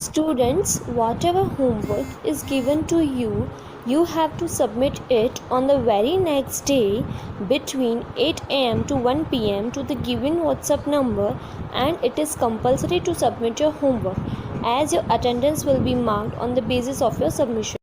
Students, whatever homework is given to you, you have to submit it on the very next day between 8 am to 1 pm to the given WhatsApp number, and it is compulsory to submit your homework as your attendance will be marked on the basis of your submission.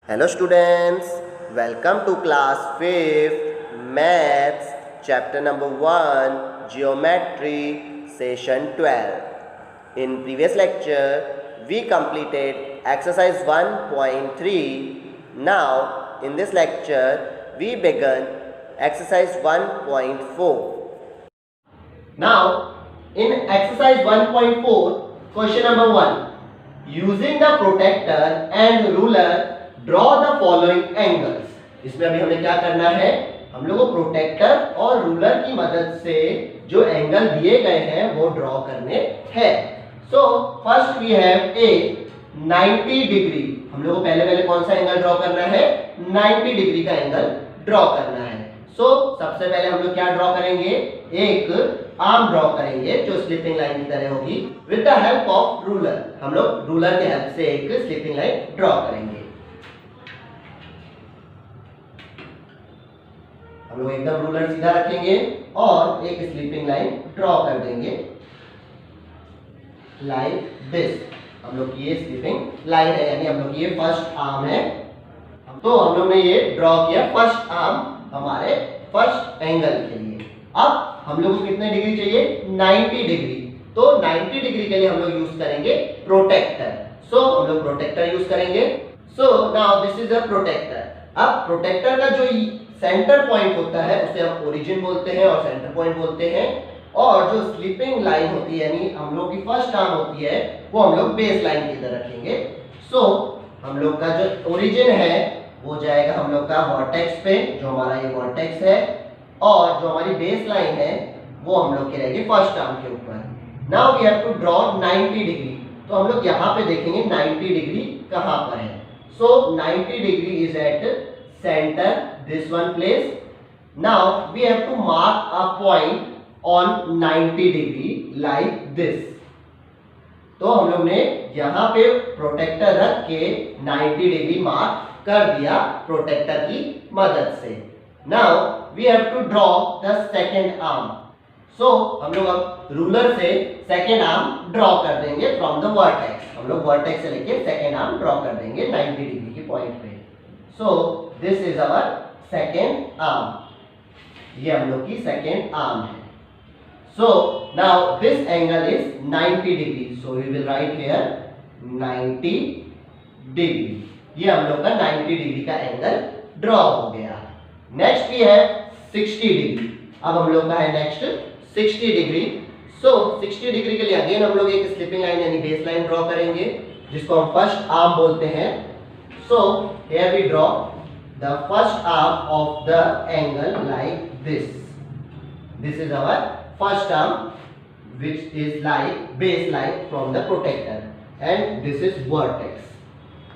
Hello students, welcome to class 5th Maths chapter number 1 Geometry session 12. In previous lecture we completed exercise 1.3. Now in this lecture we begin exercise 1.4. Now in exercise 1.4 question number 1, using the protractor and ruler draw the following angles. इसमें अभी हमें क्या करना है, हम लोग को protector और रूलर की मदद से जो एंगल दिए गए हैं वो ड्रॉ करने हैं। So first we have a 90 degree. हम लोग को पहले कौन सा एंगल ड्रॉ करना है, 90 डिग्री का एंगल ड्रॉ करना है। सो सबसे पहले हम लोग क्या ड्रॉ करेंगे, एक आर्म ड्रॉ करेंगे जो स्लिपिंग लाइन की तरह होगी with the help of ruler. हम लोग रूलर के हेल्प से एक स्लिपिंग लाइन ड्रॉ करेंगे। हम लोग एकदम रूलर सीधा रखेंगे और एक स्लीपिंग लाइन ड्रॉ कर देंगे लाइक दिस। हम लोग की ये स्लीपिंग लाइन है, यानी हम लोग की ये फर्स्ट आर्म है। तो हम लोग ने ये ड्रॉ किया फर्स्ट आर्म हमारे फर्स्ट एंगल के लिए। अब हम लोग को कितने डिग्री चाहिए, 90 डिग्री। तो 90 डिग्री के लिए हम लोग यूज करेंगे प्रोटेक्टर। सो हम लोग प्रोटेक्टर यूज करेंगे। So now this is a protector. अब प्रोटेक्टर का जो सेंटर पॉइंट होता है उसे हम ओरिजिन बोलते हैं और सेंटर पॉइंट बोलते हैं, और जो स्लीपिंग लाइन होती है यानी हम लोग की फर्स्ट आर्म होती है वो हम लोग बेस लाइन की तरह रखेंगे। सो हम लोग का जो ओरिजिन है वो जाएगा हम लोग का वर्टेक्स पे, जो हमारा ये वर्टेक्स है, और जो हमारी बेस लाइन है वो हम लोग की रहेगी फर्स्ट आर्म के ऊपर। Now we have to draw 90 degree. तो हम लोग यहाँ पे देखेंगे 90 डिग्री कहाँ पर है। So 90 degree is at center, this one place. Now we have to mark a point on 90 degree like this. तो हम लोग ने यहाँ पे प्रोटेक्टर रख के 90 डिग्री मार्क कर दिया प्रोटेक्टर की मदद से। Now we have to draw the second arm. So हम लोग अब रूलर से सेकेंड आर्म ड्रॉ कर देंगे फ्रॉम द वर्टेक्स। हम लोग वर्टेक्स से लेके सेकेंड आर्म ड्रॉ कर देंगे 90 डिग्री की पॉइंट पे। So this is our second arm. ये हम लोग की सेकेंड आर्म है। So now this angle is 90 degree. So we will write here 90 degree. ये हम लोग का 90 डिग्री का एंगल ड्रॉ हो गया। Next we have 60 degree. अब हम लोग का है नेक्स्ट 60 डिग्री। So 60 डिग्री के लिए अगेन हम लोग एक स्लिपिंग लाइन यानी बेस लाइन ड्रॉ करेंगे जिसको हम फर्स्ट आर्म बोलते हैं। So here we draw the first arm of the angle like this. This is our first arm which is like baseline from the protector, and this is vertex.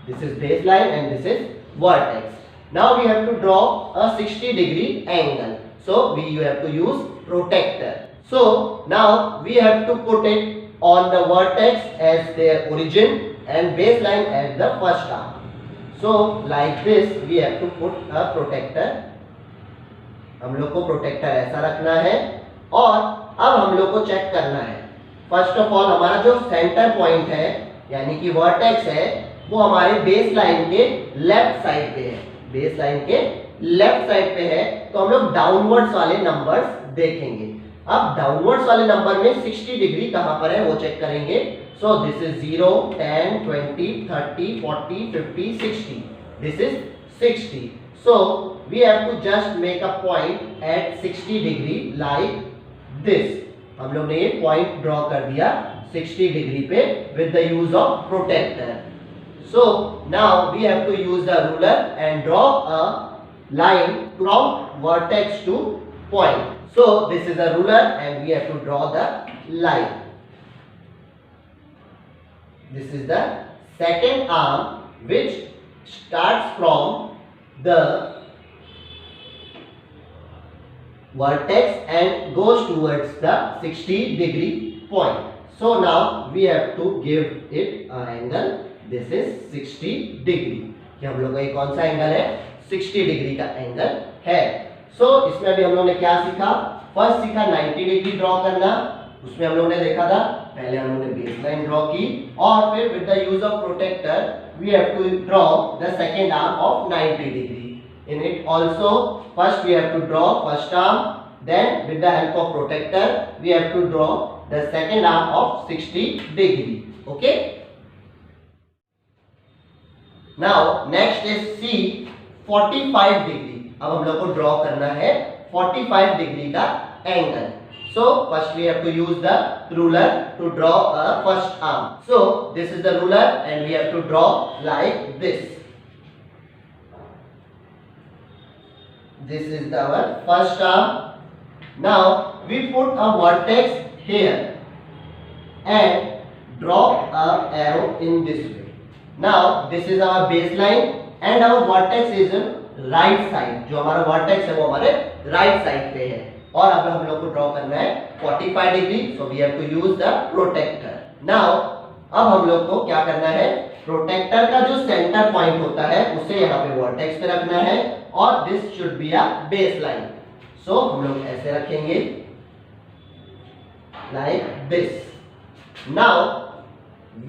This is baseline and this is vertex. Now we have to draw a 60 degree angle. So we have to use protector. So now we have to put it on the vertex as their origin and baseline as the first arm. So like this we have to put a protector. हम लोग को protector ऐसा रखना है, और अब हम लोग को चेक करना है फर्स्ट ऑफ ऑल हमारा जो सेंटर पॉइंट है यानी कि वर्टेक्स है वो हमारे बेस लाइन के लेफ्ट साइड पे है। बेस लाइन के लेफ्ट साइड पे है तो हम लोग डाउनवर्ड्स वाले नंबर्स देखेंगे। अब डाउनवर्ड्स वाले नंबर में 60 डिग्री कहाँ पर है वो चेक करेंगे। So this is 0, 10, 20, 30, 40, 50, 60. This is 60. So we have to just make a point at 60 degree like this. हम लोग ने ये point draw कर दिया 60 डिग्री पे with the use of protector. So now we have to use the ruler and draw a line from vertex to point. So this is a ruler and we have to draw the line. This is the second arm which starts from the vertex and goes towards the 60-degree point. So now we have to give it an angle. This is 60 degree. कि हम लोग का ये कौन सा angle है, 60 degree का angle है. सो इसमें अभी हम लोग ने क्या सीखा, फर्स्ट सीखा 90 डिग्री ड्रॉ करना. उसमें हम लोग ने देखा था, पहले हम लोग ने बेस लाइन ड्रॉ की और फिर with the use of protector we have to draw the second arm of 90 degree. In it also first we have to draw first arm, then with the help of protector we have to draw the second arm of 60 degree. Okay, now next is C 45 degree. अब हम लोग को draw करना है 45 degree का angle. So first we have to use the ruler to draw a first arm. So this is the ruler and we have to draw like this. This is our first arm. Now we put a vertex here and draw a arrow in this way. Now this is our baseline and our vertex is right side. जो हमारा vertex है वो हमारे right side पे है और अब हम लोग को ड्रॉ करना है 45 degree. So we have to use the protector. Now अब हम लोग को क्या करना है, प्रोटेक्टर का जो सेंटर पॉइंट होता है उसे यहाँ पे वर्टेक्स पे रखना है और this should be a baseline. So हम लोग ऐसे रखेंगे like this. Now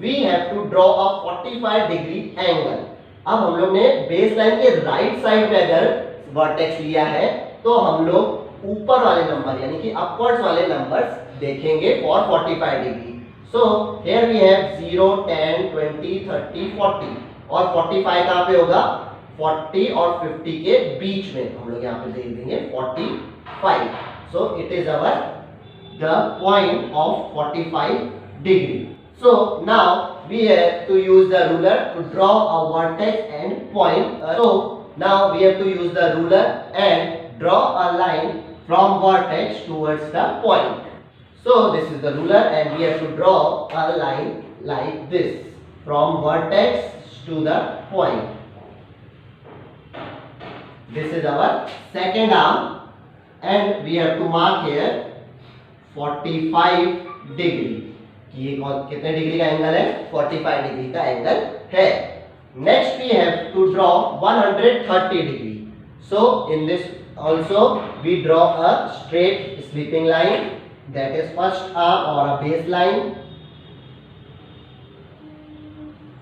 we have to draw a 45 degree angle. अब हम लोग ने बेस लाइन के राइट साइड में अगर वर्टेक्स लिया है तो हम लोग ऊपर वाले नंबर यानी कि अपवर्ड्स वाले नंबर्स देखेंगे for 45 degree. So here we have 0 10 20 30 40 और 45 कहां पे होगा, 40 और 50 के बीच में हम लोग यहाँ पे देख देंगे 45. So it is our the point of 45 degree. So now we have to use the ruler to draw a vertex and point. So now we have to use the ruler and draw a line from vertex towards the point. So this is the ruler and we have to draw a line like this from vertex to the point. This is our second arm and we have to mark here 45 degree. ये कितने degree का angle है, 45 degree का angle है. Next we have to draw 130 degree. So in this also we draw a straight sleeping line, that is first arm or a baseline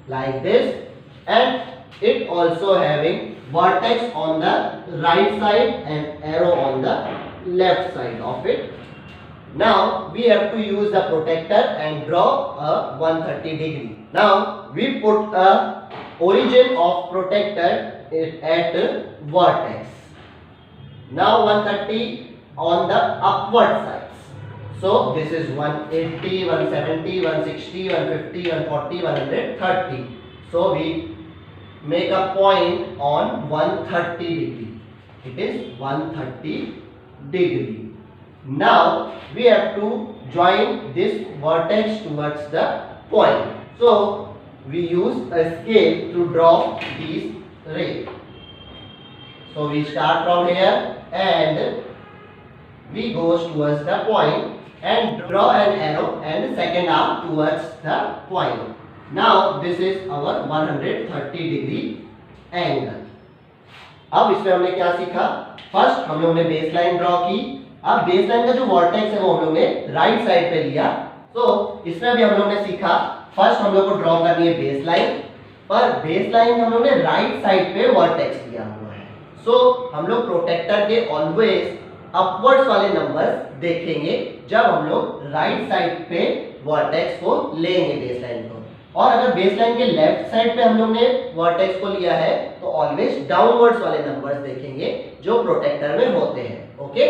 like this, and it also having vertex on the right side and arrow on the left side of it. Now we have to use the protector and draw a 130 degree. Now we put a origin of protector at vertex. Now 130 on the upward side. So this is 180, 170, 160, 150, 140, 130. So we make a point on 130 degree. It is 130 degree. Now we have to join this vertex towards the point. So we use a scale to draw these rays. So we start from here and we goes towards the point and draw an arrow and second arm towards the point. Now this is our 130 degree angle. अब इसमें हमने क्या सीखा, first हम लोग ने base line draw की. अब बेस लाइन का जो वर्टेक्स है वो हम लोग ने राइट साइड पे लिया. तो इसमें भी हम लोग ने सीखा, फर्स्ट हम लोग को ड्रॉ करनी है बेस लाइन, पर बेस लाइन हम लोग ने राइट साइड पे वर्टेक्स लिया हुआ है. सो हम लोग प्रोटेक्टर के ऑलवेज अपवर्ड्स वाले नंबर्स देखेंगे जब हम लोग राइट साइड पे वर्टेक्स को लेंगे बेसलाइन को. और अगर बेसलाइन के लेफ्ट साइड पे हम लोग ने वर्टेक्स को लिया है तो ऑलवेज डाउनवर्ड्स वाले नंबर्स देखेंगे जो प्रोटेक्टर में होते हैं. Okay,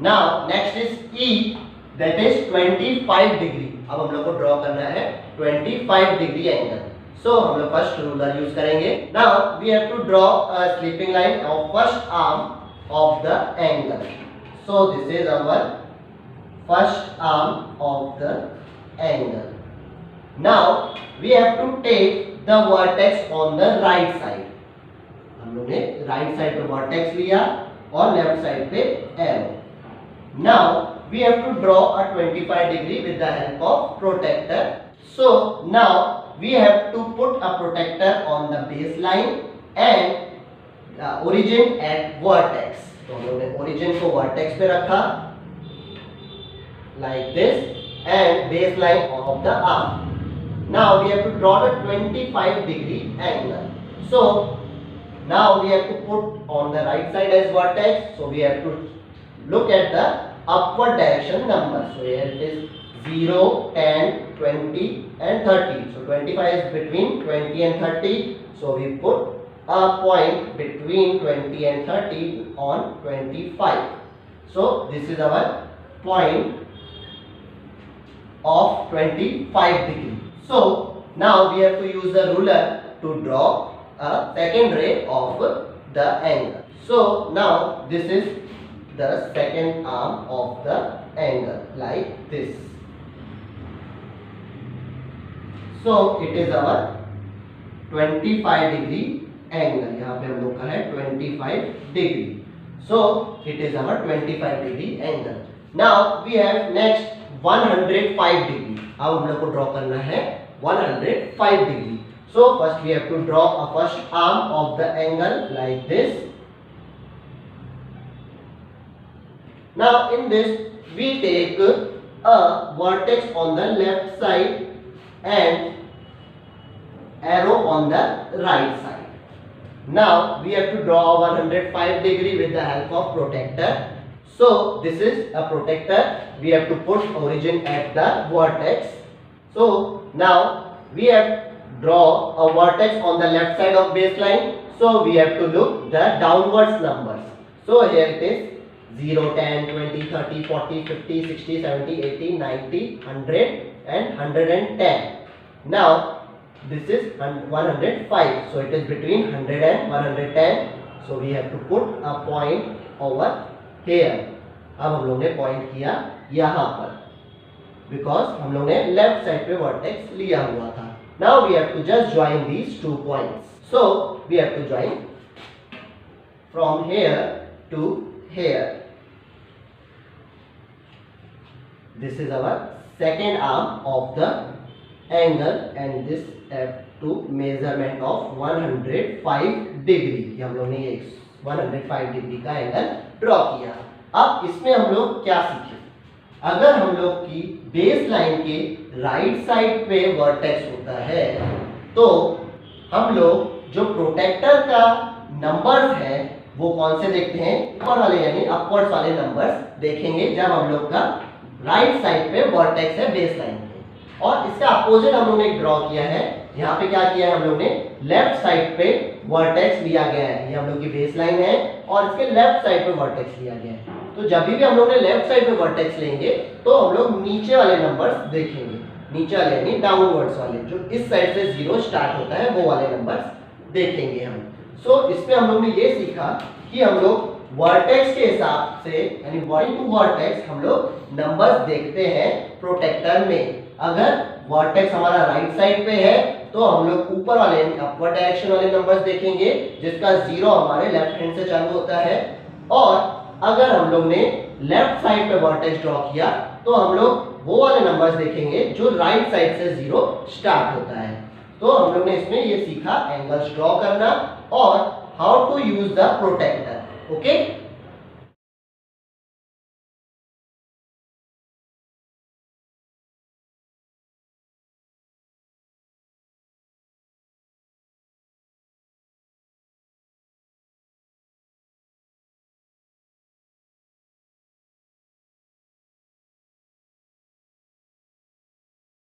now next is E, that is 25 degree. अब हम लोग को ड्रॉ करना है 25 डिग्री एंगल. So हम लोग फर्स्ट रूलर यूज करेंगे. Now we have to draw a sleeping line of first arm of the angle. So this is our first arm of the angle. Now we have to take the vertex on the right side. हम लोग ने right side पे vertex लिया और left side पे arrow. Now we have to draw a 25 degree with the help of protector. So now we have to put a protector on the base line and origin at vertex. तो हम लोग ने origin को vertex पे रखा like this and baseline of the arm. Now we have to draw the 25 degree angle. So now we have to put on the right side as vertex. So we have to look at the upward direction number. So here it is 0, 10, 20 and 30. So 25 is between 20 and 30. So we put a point between 20 and 30 on 25. So this is our point of 25 degree. So now we have to use the ruler to draw a second ray of the angle. So now this is the second arm of the angle like this. So it is our 25 degree angle. यहाँ पे हम लोग का है 25 degree. So it is our 25 degree angle. Now we have next 105 degree. अब हम लोग को ड्रॉ करना है 105 degree. So first we have to draw a first arm of the angle like this. Now in this we take a vertex on the left side and arrow on the right side. Now we have to draw 105 degree with the help of protector. So this is a protector. We have to put origin at the vertex. So now we have draw a vertex on the left side of baseline. So we have to look the downwards numbers. So here it is 0, 10, 20, 30, 40, 50, 60, 70, 80, 90, 100 and 110. Now this is 105. So it is between 100 and 110. So we have to put a point over here. अब हम लोग ने point किया यहाँ पर because हम लोग ने लेफ्ट साइड पे वर्टेक्स लिया हुआ था। Now we have to just join these 2 points. So we have to join from here to here. This is our second arm of the angle and this have to measurement of 105 degree. हम लोग ने 105 degree का angle draw किया। अब इसमें हम लोग क्या सीखे? अगर हम लोग की बेस लाइन के राइट साइड पे वर्टेक्स होता है तो हम लोग जो प्रोटेक्टर का नंबर्स है वो कौन से देखते हैं? ऊपर वाले यानी अपवर्ड्स वाले नंबर्स देखेंगे जब हम लोग का राइट साइड पे वर्टेक्स है बेस लाइन पे। और इसका अपोजिट हम लोग ने ड्रॉ किया है। यहाँ पे क्या किया है हम लोग ने लेफ्ट साइड पे वर्टेक्स लिया गया है। ये हम लोग की बेस लाइन है और इसके लेफ्ट साइड पे वर्टेक्स लिया गया है। तो जब भी हम लोग ने लेफ्ट साइड पे वर्टेक्स लेंगे तो हम लोग नीचे वाले नंबर्स देखेंगे। नीचे वाले यानी डाउनवर्ड्स वाले जो इस साइड से 0 स्टार्ट होता है वो वाले नंबर्स देखेंगे हम। सो इसमें हम लोग ने ये सीखा कि हम लोग वर्टेक्स के हिसाब से यानी वर्टिंग टू वर्टेक्स हम लोग नंबर्स देखते हैं प्रोटेक्टर में। अगर वर्टेक्स हमारा राइट साइड पे है तो हम लोग ऊपर वाले अपवर्ड डायरेक्शन वाले नंबर्स देखेंगे जिसका 0 हमारे लेफ्ट हैंड से चालू होता है। और अगर हम लोग ने लेफ्ट साइड पे वर्टेक्स ड्रॉ किया तो हम लोग वो वाले नंबर्स देखेंगे जो राइट साइड से 0 स्टार्ट होता है। तो हम लोग ने इसमें ये सीखा एंगल्स ड्रॉ करना और how to use the protector. Okay.